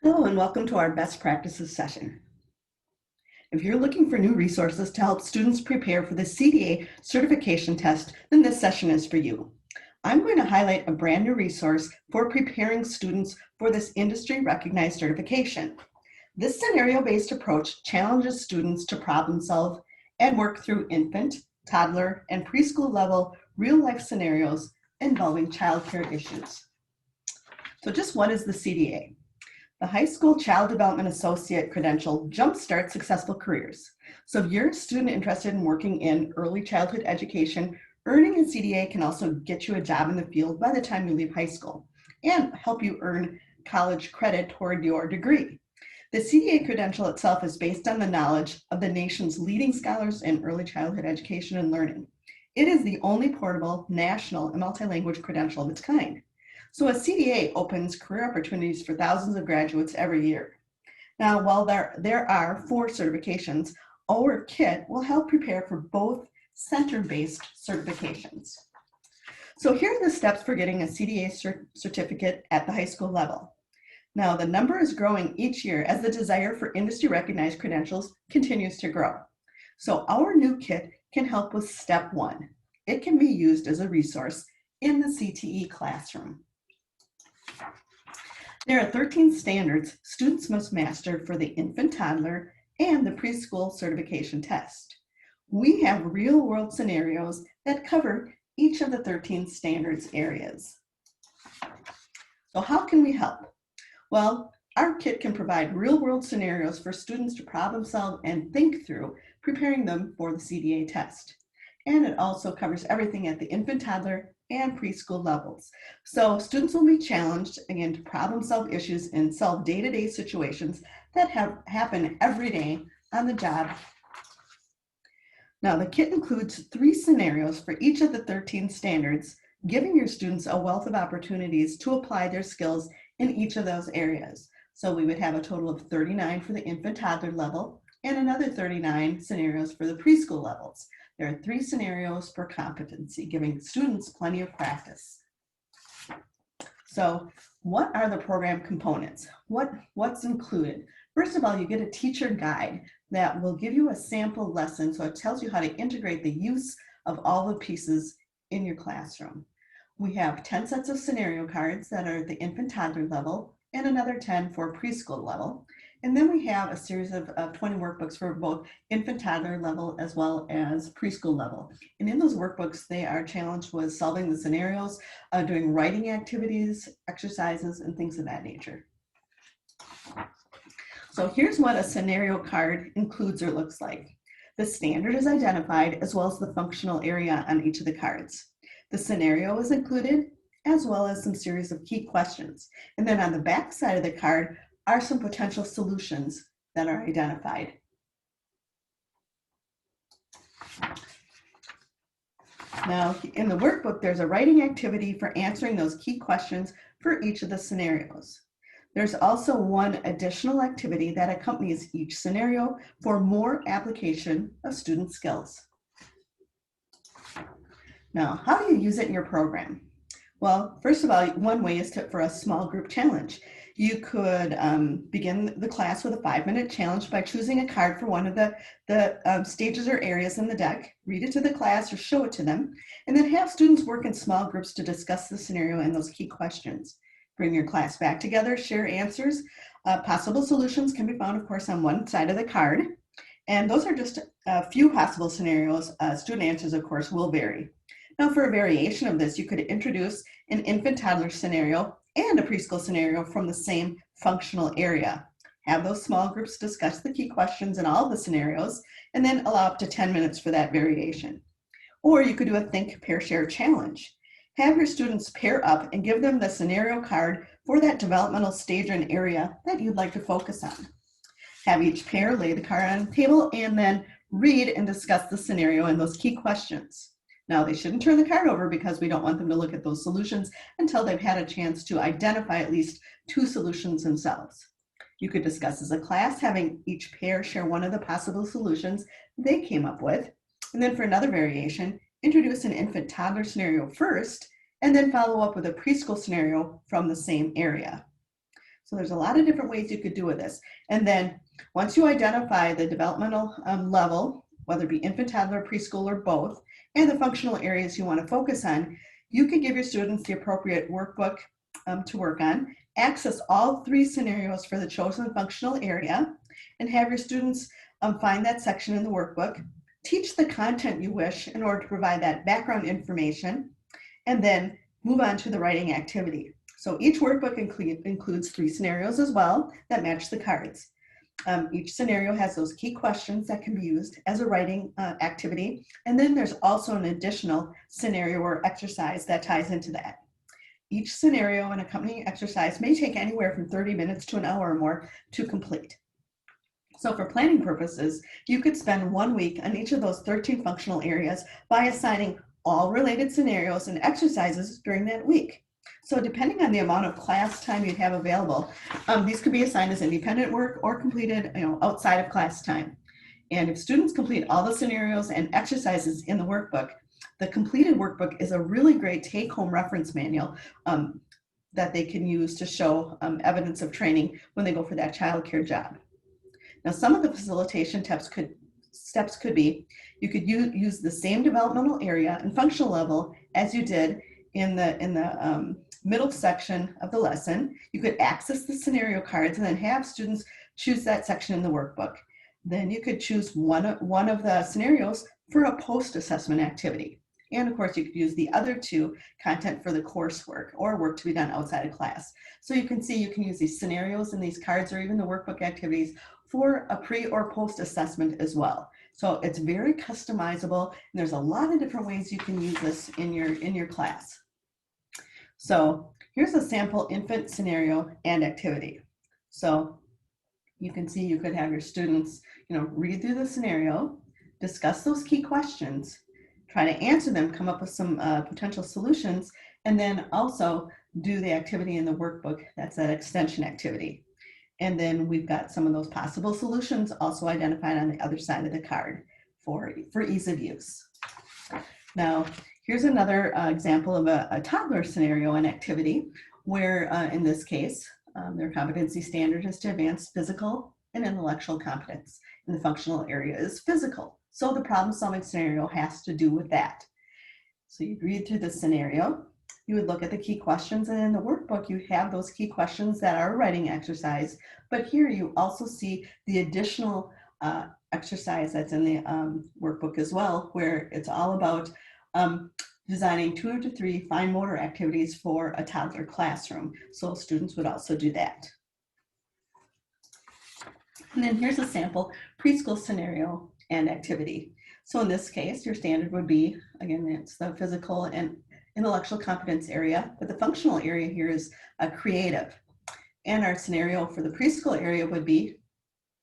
Hello and welcome to our best practices session. If you're looking for new resources to help students prepare for the CDA certification test, then this session is for you. I'm going to highlight a brand new resource for preparing students for this industry recognized certification. This scenario-based approach challenges students to problem solve and work through infant, toddler, and preschool level real-life scenarios involving childcare issues. So just what is the CDA? The High School Child Development Associate credential jumpstarts successful careers. So if you're a student interested in working in early childhood education, earning a CDA can also get you a job in the field by the time you leave high school and help you earn college credit toward your degree. The CDA credential itself is based on the knowledge of the nation's leading scholars in early childhood education and learning. It is the only portable, national, and multilanguage credential of its kind. So a CDA opens career opportunities for thousands of graduates every year. Now, while there are 4 certifications, our kit will help prepare for both center-based certifications. So here are the steps for getting a CDA certificate at the high school level. Now, the number is growing each year as the desire for industry-recognized credentials continues to grow. So our new kit can help with step 1. It can be used as a resource in the CTE classroom. There are 13 standards students must master for the infant, toddler, and the preschool certification test. We have real-world scenarios that cover each of the 13 standards areas. So how can we help? Well, our kit can provide real-world scenarios for students to problem solve and think through, preparing them for the CDA test. And it also covers everything at the infant, toddler, and preschool levels. So students will be challenged, again, to problem solve issues and solve day-to-day situations that happen every day on the job. Now, the kit includes 3 scenarios for each of the 13 standards, giving your students a wealth of opportunities to apply their skills in each of those areas. So we would have a total of 39 for the infant, toddler level, and another 39 scenarios for the preschool levels. There are 3 scenarios per competency, giving students plenty of practice. So what are the program components? What's included? First of all, you get a teacher guide that will give you a sample lesson, so it tells you how to integrate the use of all the pieces in your classroom. We have 10 sets of scenario cards that are at the infant, toddler level, and another 10 for preschool level. And then we have a series of 20 workbooks for both infant, toddler level as well as preschool level. And in those workbooks, they are challenged with solving the scenarios, doing writing activities, exercises, and things of that nature. So here's what a scenario card includes or looks like. The standard is identified as well as the functional area on each of the cards. The scenario is included as well as some series of key questions. And then on the back side of the card are some potential solutions that are identified. Now, in the workbook, there's a writing activity for answering those key questions for each of the scenarios. There's also one additional activity that accompanies each scenario for more application of student skills. Now, how do you use it in your program? Well, first of all, one way is for a small group challenge. You could begin the class with a 5-minute challenge by choosing a card for one of the stages or areas in the deck, read it to the class or show it to them, and then have students work in small groups to discuss the scenario and those key questions. Bring your class back together, share answers. Possible solutions can be found, of course, on one side of the card. And those are just a few possible scenarios. Student answers, of course, will vary. Now, for a variation of this, you could introduce an infant toddler scenario and a preschool scenario from the same functional area. Have those small groups discuss the key questions in all of the scenarios, and then allow up to 10 minutes for that variation. Or you could do a think, pair, share challenge. Have your students pair up and give them the scenario card for that developmental stage and area that you'd like to focus on. Have each pair lay the card on the table and then read and discuss the scenario and those key questions. Now, they shouldn't turn the card over because we don't want them to look at those solutions until they've had a chance to identify at least 2 solutions themselves. You could discuss as a class, having each pair share one of the possible solutions they came up with. And then for another variation, introduce an infant toddler scenario first, and then follow up with a preschool scenario from the same area. So there's a lot of different ways you could do with this. And then once you identify the developmental level, whether it be infant, toddler, preschool, or both, and the functional areas you want to focus on, you can give your students the appropriate workbook to work on, access all 3 scenarios for the chosen functional area, and have your students find that section in the workbook, teach the content you wish in order to provide that background information, and then move on to the writing activity. So each workbook includes 3 scenarios as well that match the cards. Each scenario has those key questions that can be used as a writing activity. And then there's also an additional scenario or exercise that ties into that. Each scenario and accompanying exercise may take anywhere from 30 minutes to an hour or more to complete. So for planning purposes, you could spend 1 week on each of those 13 functional areas by assigning all related scenarios and exercises during that week. So depending on the amount of class time you have available, these could be assigned as independent work or completed outside of class time. And if students complete all the scenarios and exercises in the workbook, the completed workbook is a really great take-home reference manual that they can use to show evidence of training when they go for that childcare job. Now, some of the facilitation steps could be, you could use the same developmental area and functional level as you did in the middle section of the lesson. You could access the scenario cards and then have students choose that section in the workbook. Then you could choose one of the scenarios for a post-assessment activity. And of course, you could use the other 2 content for the coursework or work to be done outside of class. So you can see you can use these scenarios and these cards or even the workbook activities for a pre or post assessment as well. So it's very customizable, and there's a lot of different ways you can use this in your class. So here's a sample infant scenario and activity. So you can see you could have your students, read through the scenario, discuss those key questions, try to answer them, come up with some potential solutions, and then also do the activity in the workbook. That's that extension activity. And then we've got some of those possible solutions also identified on the other side of the card for ease of use. Now, here's another example of a toddler scenario and activity where, in this case, their competency standard is to advance physical and intellectual competence, and the functional area is physical. So the problem-solving scenario has to do with that. So you read through the scenario, you would look at the key questions, and in the workbook, you have those key questions that are a writing exercise. But here you also see the additional exercise that's in the workbook as well, where it's all about designing 2 to 3 fine motor activities for a toddler classroom. So students would also do that. And then here's a sample preschool scenario and activity. So in this case, your standard would be, again, it's the physical and intellectual competence area, but the functional area here is creative. And our scenario for the preschool area would be,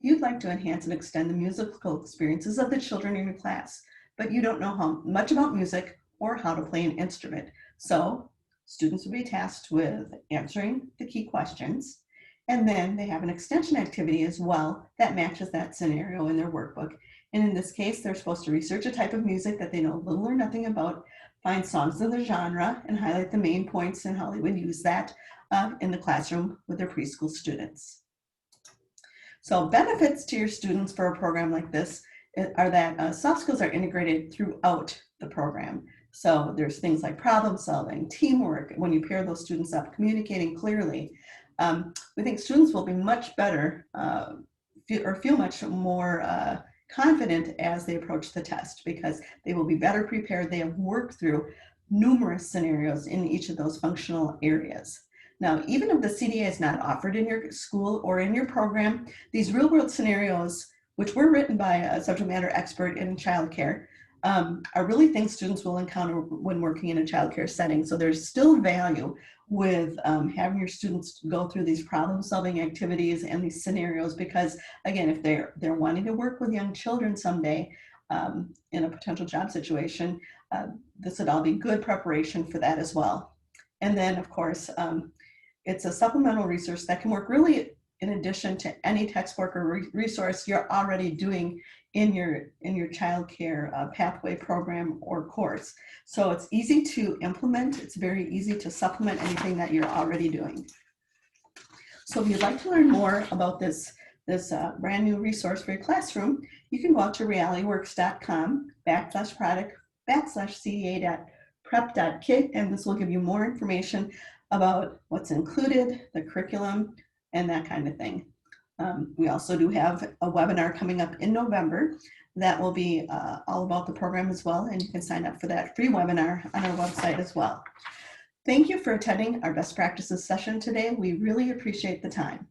you'd like to enhance and extend the musical experiences of the children in your class, but you don't know how much about music or how to play an instrument. So students would be tasked with answering the key questions, and then they have an extension activity as well that matches that scenario in their workbook. And in this case, they're supposed to research a type of music that they know little or nothing about, find songs of the genre, and highlight the main points and how they would use that in the classroom with their preschool students. So benefits to your students for a program like this are that soft skills are integrated throughout the program. So there's things like problem solving, teamwork, when you pair those students up, communicating clearly. We think students will be much better feel much more confident as they approach the test because they will be better prepared. They have worked through numerous scenarios in each of those functional areas. Now, even if the CDA is not offered in your school or in your program, these real-world scenarios, which were written by a subject matter expert in childcare, are really things students will encounter when working in a childcare setting. So there's still value with having your students go through these problem-solving activities and these scenarios because, again, if they're wanting to work with young children someday in a potential job situation, this would all be good preparation for that as well. And then, of course, it's a supplemental resource that can work really in addition to any textbook or resource you're already doing in your childcare pathway program or course. So it's easy to implement. It's very easy to supplement anything that you're already doing. So if you'd like to learn more about this brand new resource for your classroom, you can go out to realityworks.com/product/cda.prep.kit, and this will give you more information about what's included, the curriculum, and that kind of thing. We also do have a webinar coming up in November that will be all about the program as well, and you can sign up for that free webinar on our website as well. Thank you for attending our best practices session today. We really appreciate the time.